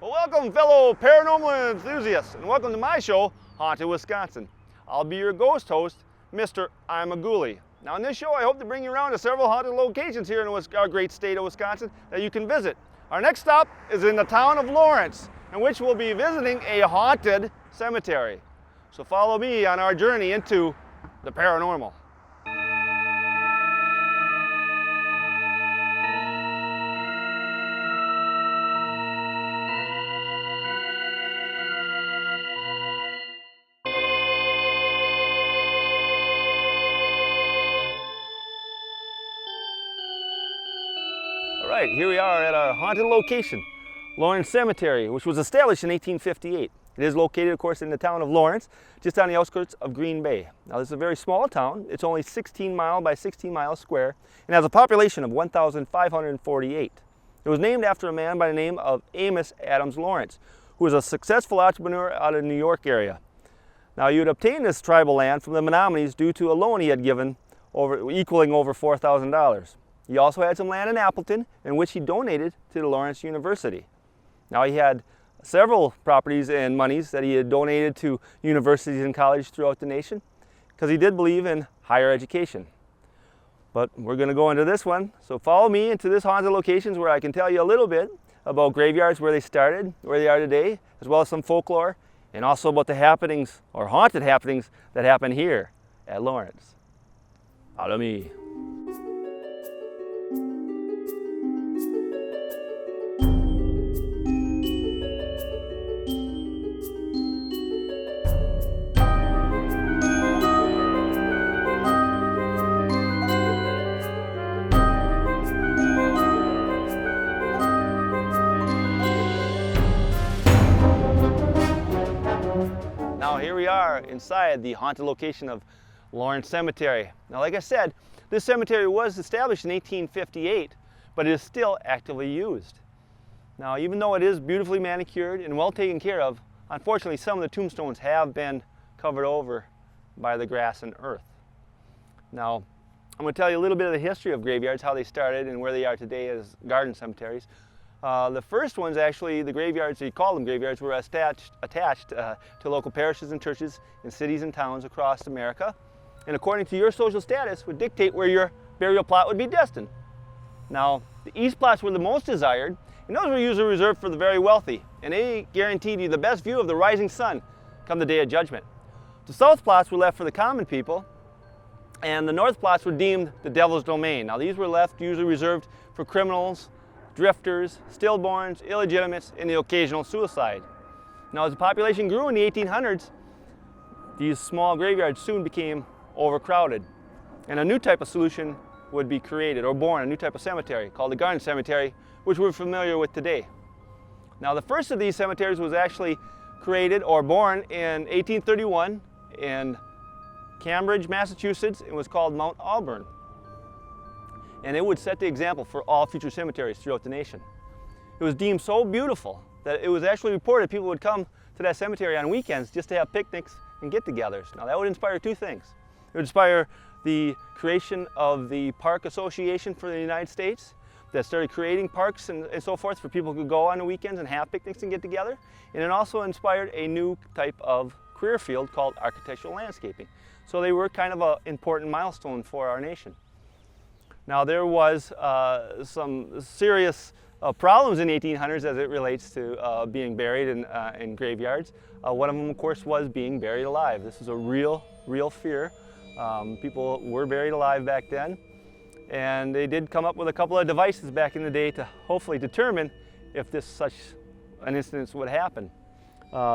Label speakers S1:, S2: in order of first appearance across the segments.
S1: Well, welcome fellow paranormal enthusiasts, and welcome to my show, Haunted Wisconsin. I'll be your ghost host, Mr. I'm a Ghoulie. Now in this show, I hope to bring you around to several haunted locations here in our great state of Wisconsin that you can visit. Our next stop is in the town of Lawerence, in which we'll be visiting a haunted cemetery. So follow me on our journey into the paranormal. All right, here we are at our haunted location, Lawerence Cemetery, which was established in 1858. It is located, of course, in the town of Lawerence, just on the outskirts of Green Bay. Now, this is a very small town. It's only 16 mile by 16 miles square and has a population of 1,548. It was named after a man by the name of Amos Adams Lawerence, who was a successful entrepreneur out of the New York area. Now, he would obtain this tribal land from the Menominees due to a loan he had given equaling over $4,000. He also had some land in Appleton, in which he donated to the Lawerence University. Now, he had several properties and monies that he had donated to universities and colleges throughout the nation because he did believe in higher education. But we're going to go into this one, so follow me into this haunted locations where I can tell you a little bit about graveyards, where they started, where they are today, as well as some folklore, and also about the happenings, or haunted happenings, that happen here at Lawerence. Follow me. Now here we are inside the haunted location of Lawerence Cemetery. Now, like I said, this cemetery was established in 1858, but it is still actively used. Now, even though it is beautifully manicured and well taken care of, unfortunately some of the tombstones have been covered over by the grass and earth. Now, I'm going to tell you a little bit of the history of graveyards, how they started and where they are today as garden cemeteries. The first ones, actually, the graveyards, you call them graveyards, were attached to local parishes and churches in cities and towns across America, and according to your social status would dictate where your burial plot would be destined. Now, the east plots were the most desired, and those were usually reserved for the very wealthy, and they guaranteed you the best view of the rising sun come the day of judgment. The south plots were left for the common people, and the north plots were deemed the devil's domain. Now, these were left usually reserved for criminals, drifters, stillborns, illegitimates, and the occasional suicide. Now, as the population grew in the 1800s, these small graveyards soon became overcrowded, and a new type of solution would be created or born, a new type of cemetery called the garden cemetery, which we're familiar with today. Now, the first of these cemeteries was actually created or born in 1831 in Cambridge, Massachusetts. It was called Mount Auburn, and it would set the example for all future cemeteries throughout the nation. It was deemed so beautiful that it was actually reported people would come to that cemetery on weekends just to have picnics and get-togethers. Now, that would inspire two things. It would inspire the creation of the Park Association for the United States that started creating parks and so forth for people who could go on the weekends and have picnics and get together. And it also inspired a new type of career field called architectural landscaping. So they were kind of an important milestone for our nation. Now, there was some serious problems in the 1800s as it relates to being buried in graveyards. One of them, of course, was being buried alive. This was a real fear. People were buried alive back then, and they did come up with a couple of devices back in the day to hopefully determine if such an incident would happen.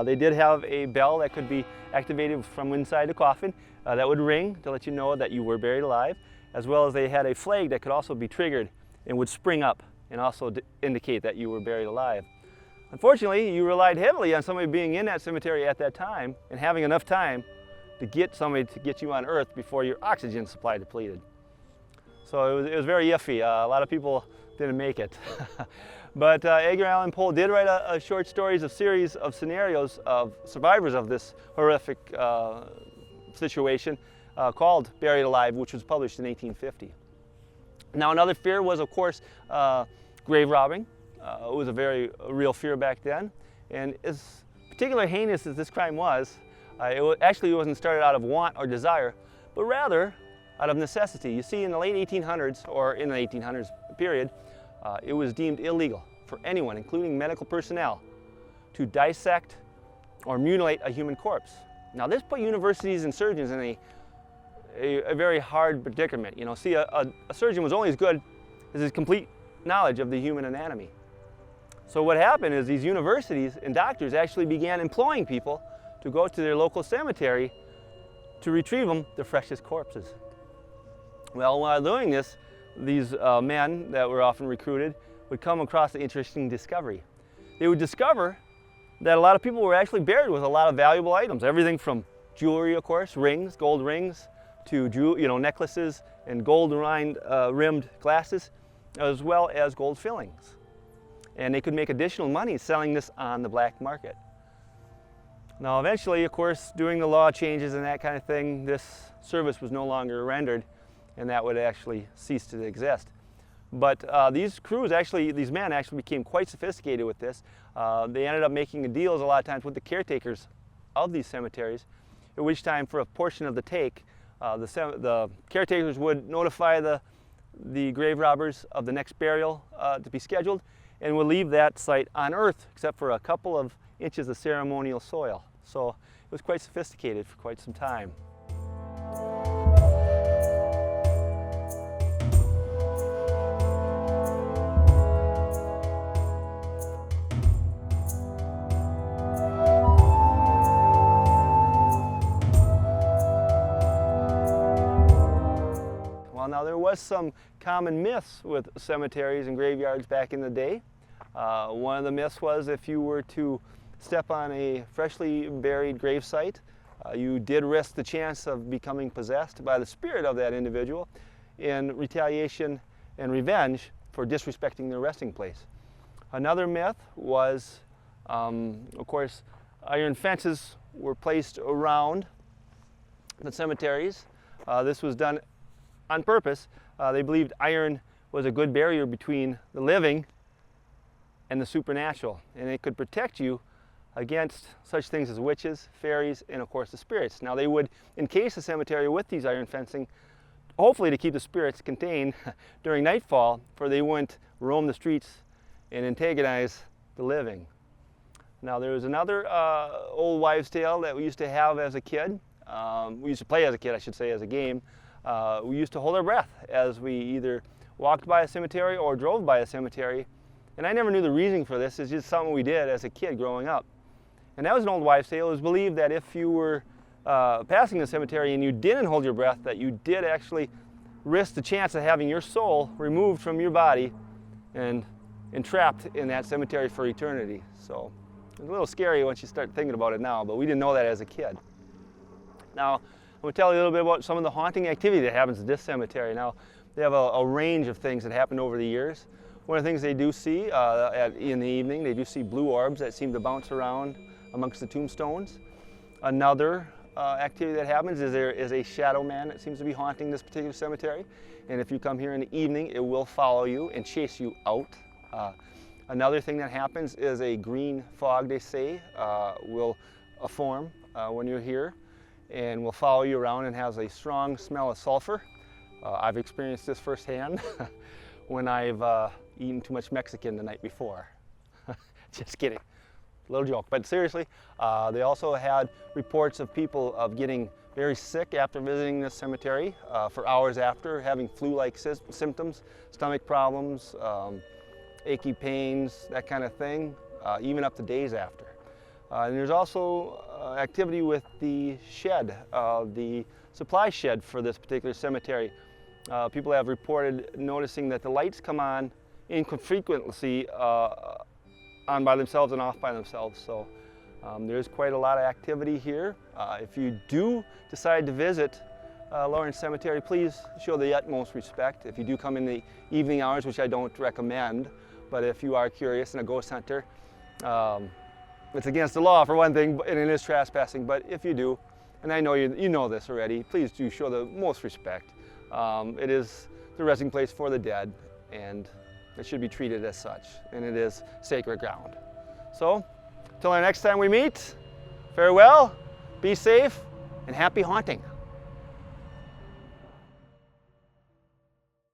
S1: They did have a bell that could be activated from inside the coffin that would ring to let you know that you were buried alive, as well as they had a flag that could also be triggered and would spring up and also indicate that you were buried alive. Unfortunately, you relied heavily on somebody being in that cemetery at that time and having enough time to get somebody to get you on Earth before your oxygen supply depleted. So it was very iffy. A lot of people didn't make it. But Edgar Allan Poe did write a short series of scenarios of survivors of this horrific situation called Buried Alive, which was published in 1850. Now, another fear was, of course, grave robbing. It was a real fear back then. And as particularly heinous as this crime was, actually wasn't started out of want or desire, but rather out of necessity. You see, in the late 1800s, or in the 1800s period, it was deemed illegal for anyone, including medical personnel, to dissect or mutilate a human corpse. Now this put universities and surgeons in a very hard predicament. You know, see, a surgeon was only as good as his complete knowledge of the human anatomy. So what happened is these universities and doctors actually began employing people to go to their local cemetery to retrieve the freshest corpses. Well, while doing this, these men that were often recruited would come across an interesting discovery. They would discover that a lot of people were actually buried with a lot of valuable items, everything from jewelry, of course, rings, gold rings, to necklaces and gold rimmed glasses, as well as gold fillings. And they could make additional money selling this on the black market. Now eventually, of course, during the law changes and that kind of thing, this service was no longer rendered, and that would actually cease to exist. But these men actually became quite sophisticated with this. They ended up making deals a lot of times with the caretakers of these cemeteries, at which time for a portion of the take, the caretakers would notify the grave robbers of the next burial to be scheduled, and would leave that site unearthed except for a couple of inches of ceremonial soil. So it was quite sophisticated for quite some time. Now there was some common myths with cemeteries and graveyards back in the day. One of the myths was if you were to step on a freshly buried gravesite, you did risk the chance of becoming possessed by the spirit of that individual in retaliation and revenge for disrespecting their resting place. Another myth was, of course, iron fences were placed around the cemeteries. This was done on purpose. They believed iron was a good barrier between the living and the supernatural, and it could protect you against such things as witches, fairies, and of course the spirits. Now they would encase the cemetery with these iron fencing, hopefully to keep the spirits contained during nightfall, for they wouldn't roam the streets and antagonize the living. Now there was another old wives' tale that we used to have as a kid. We used to play as a kid, I should say, as a game. We used to hold our breath as we either walked by a cemetery or drove by a cemetery. And I never knew the reason for this. It's just something we did as a kid growing up. And that was an old wives' tale. It was believed that if you were passing the cemetery and you didn't hold your breath, that you did actually risk the chance of having your soul removed from your body and entrapped in that cemetery for eternity. So it's a little scary once you start thinking about it now, but we didn't know that as a kid. Now, I'm going to tell you a little bit about some of the haunting activity that happens at this cemetery. Now, they have a range of things that happened over the years. One of the things they do see in the evening, they do see blue orbs that seem to bounce around amongst the tombstones. Another activity that happens is there is a shadow man that seems to be haunting this particular cemetery. And if you come here in the evening, it will follow you and chase you out. Another thing that happens is a green fog, they say, will form when you're here, and will follow you around and has a strong smell of sulfur. I've experienced this firsthand when I've eaten too much Mexican the night before. Just kidding, little joke. But seriously, they also had reports of people getting very sick after visiting this cemetery for hours after, having flu-like symptoms, stomach problems, achy pains, that kind of thing, even up to days after. And there's also activity with the shed, the supply shed for this particular cemetery. People have reported noticing that the lights come on infrequently, on by themselves and off by themselves. So there's quite a lot of activity here. If you do decide to visit Lawerence Cemetery, please show the utmost respect. If you do come in the evening hours, which I don't recommend, but if you are curious and a ghost hunter, it's against the law for one thing, and it is trespassing, but if you do, and I know you know this already, please do show the most respect. It is the resting place for the dead, and it should be treated as such, and it is sacred ground. So, till our next time we meet, farewell, be safe, and happy haunting.